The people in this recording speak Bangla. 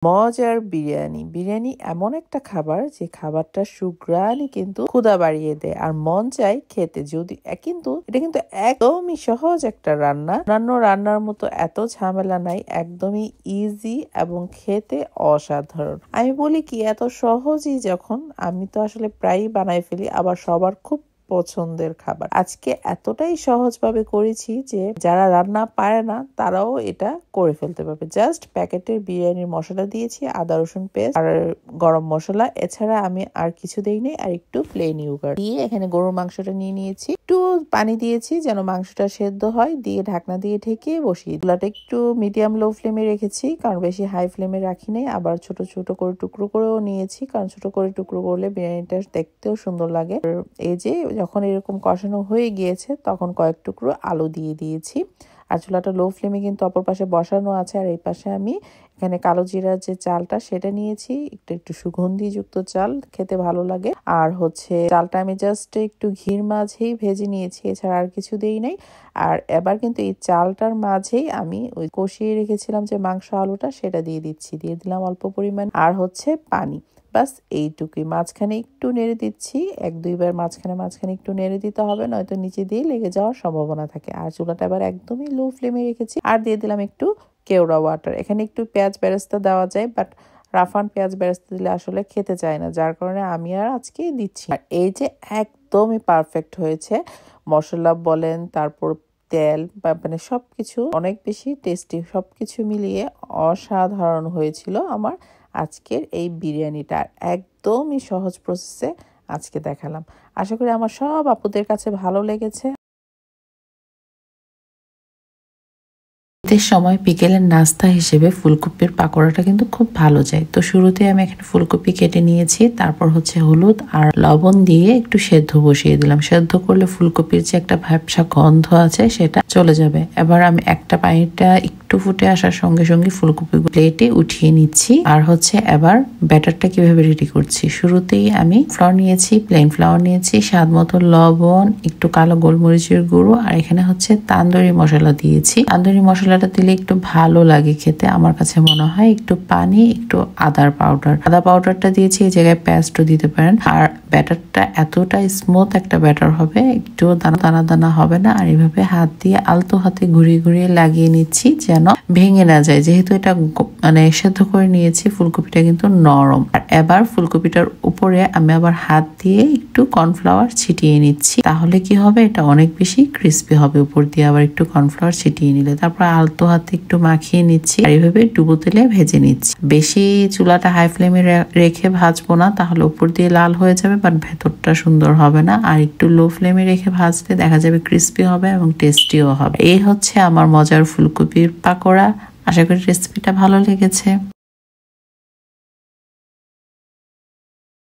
মজার বিরিয়ানি। বিরিয়ানি এমন একটা খাবার যে খাবারটা সুঘ্রাণই কিন্তু ক্ষুধা বাড়িয়ে দেয় আর মন চায় খেতে। যদি কিন্তু এটা কিন্তু একদমই সহজ একটা রান্না। অন্যান্য রান্নার মতো এত ঝামেলা নাই, একদমই ইজি এবং খেতে অসাধারণ। আমি বলি কি এত সহজই যখন, আমি তো আসলে প্রায়ই বানাই ফেলি, আবার সবার খুব পছন্দের খাবার। আজকে এতটাই সহজভাবে করেছি যে যারা রান্না পারে না তারাও এটা করে ফেলতে পারবে। জাস্ট প্যাকেটের বিরিয়ানির মশলা দিয়েছি, আদা রসুন পেস্ট আর গরম মশলা, এছাড়া আমি আর কিছু দেইনি। আর একটু প্লেন ইয়োগার্ট দিয়ে এখানে গরুর মাংসটা নিয়ে নিয়েছি, একটু পানি দিয়েছি যেন মাংসটা সেদ্ধ হয়, দিয়ে ঢাকনা দিয়ে ঢেকে বসিয়ে চুলাটা একটু মিডিয়াম লো ফ্লেমে রেখেছি, কারণ বেশি হাই ফ্লেমে রাখিনি। আবার ছোট ছোট করে টুকরো করেও নিয়েছি, কারণ ছোট করে টুকরো করলে বিরিয়ানিটা দেখতেও সুন্দর লাগে। এই যে যখন এরকম কষানো হয়ে গিয়েছে তখন কয়েক টুকরো আলু দিয়ে দিয়েছি। আর চুলাটা লো ফ্লেমে কিন্তু অপর পাশে বসানো আছে। আর এই পাশে আমি এখানে কালো জিরার যে চালটা সেটা নিয়েছি, একটু একটু সুগন্ধিযুক্ত চাল, খেতে ভালো লাগে। আর চালটা আমি জাস্ট একটু ঘির মাঝেই ভেজে নিয়েছি, এছাড়া আর কিছু দেই নাই। আর এবার কিন্তু এই চালটার মাঝেই আমি ওই কষিয়ে রেখেছিলাম যে মাংস আলুটা, সেটা দিয়ে দিচ্ছি, দিয়ে দিলাম অল্প পরিমাণ। আর পানি, বাস এইটুকুই। মাঝখানে একটু নেড়ে দিচ্ছি, এক দুইবার মাঝখানে একটু নেড়ে দিতে হবে, নয়তো নিচে দিয়ে লেগে যাওয়ার সম্ভাবনা থাকে। আর চুলাটা এবার একদমই লো ফ্লেমে রেখেছি। আর দিয়ে দিলাম একটু কেওড়া ওয়াটার। এখানে একটু পেঁয়াজ বেরেস্তা দেওয়া যায়, বাট রাফান পেঁয়াজ বেরেস্তা দিলে আসলে খেতে চায় না, যার কারণে আমি আর আজকে দিচ্ছি। আর এই যে একদমই পারফেক্ট হয়েছে, মশলা বলেন, তারপর তেল, মানে সবকিছু অনেক বেশি টেস্টি, সবকিছু মিলিয়ে অসাধারণ হয়েছিল আমার আজকের এই বিরিয়ানিটা। একদমই সহজ প্রসেসে আজকে দেখালাম। আশা করি আমার সব আপুদের কাছে ভালো লেগেছে। শীতের সময় বিকেলের নাস্তা হিসেবে ফুলকপির পাকোড়াটা কিন্তু খুব ভালো যায়। তো শুরুতে আমি এখানে ফুলকপি কেটে নিয়েছি, তারপর হলুদ আর লবণ দিয়ে একটু সেদ্ধ বসিয়ে দিলাম। সেদ্ধ করলে ফুলকপির যে একটা ভ্যাপসা গন্ধ আছে সেটা চলে যাবে। এবার আমি পানিটা একটু ফুটে আসার সঙ্গে সঙ্গে ফুলকপি প্লেটে উঠিয়ে নিচ্ছি। আর এবার ব্যাটারটা কিভাবে রেডি করছি। শুরুতেই আমি ফ্লাওয়ার নিয়েছি, প্লেন ফ্লাওয়ার নিয়েছি, স্বাদ মতো লবণ, একটু কালো গোলমরিচের গুঁড়ো, আর এখানে তান্দুরি মশলা দিয়েছি। তান্দুরি মশলাটা দিলে একটু ভালো লাগে খেতে, আমার কাছে মনে হয়। একটু পানি, একটু আদা পাউডারটা দিয়েছি, এই জায়গায় পেস্টও দিতে পারেন। আর ব্যাটারটা এতটা স্মুথ একটা ব্যাটার হবে, একটু দানা দানা হবে না। আর এইভাবে হাত দিয়ে আলতো হাতে ঘুরিয়ে ঘুরিয়ে লাগিয়ে নিচ্ছি যেন ভেঙে না যায়, যেহেতু এটা সেদ্ধ করে নিয়েছি। ফুলকপিটা কিন্তু নরম। আর এবার ফুলকপিটার উপরে আমি আবার হাত দিয়ে একটু কর্নফ্লাওয়ার ছিটিয়ে নিচ্ছি, তাহলে কি হবে, এটা অনেক বেশি ক্রিস্পি হবে। উপর দিয়ে আবার একটু কর্নফ্লাওয়ার ছিটিয়ে নিলে, তারপর আলতো হাতে একটু মাখিয়ে নিচ্ছি। আর এইভাবে ডুবো তেলে ভেজে নিচ্ছি। বেশি চুলাটা হাই ফ্লেমে রেখে ভাজবো না, তাহলে উপর দিয়ে লাল হয়ে যাবে, বাট ভেতরটা সুন্দর হবে না। আর একটু লো ফ্লেমে রেখে ভাজলে দেখা যাবে ক্রিস্পি হবে এবং টেস্টিও হবে। এই আমার মজার ফুলকপির পাকোড়া। আশা করি রেসিপিটা ভালো লেগেছে।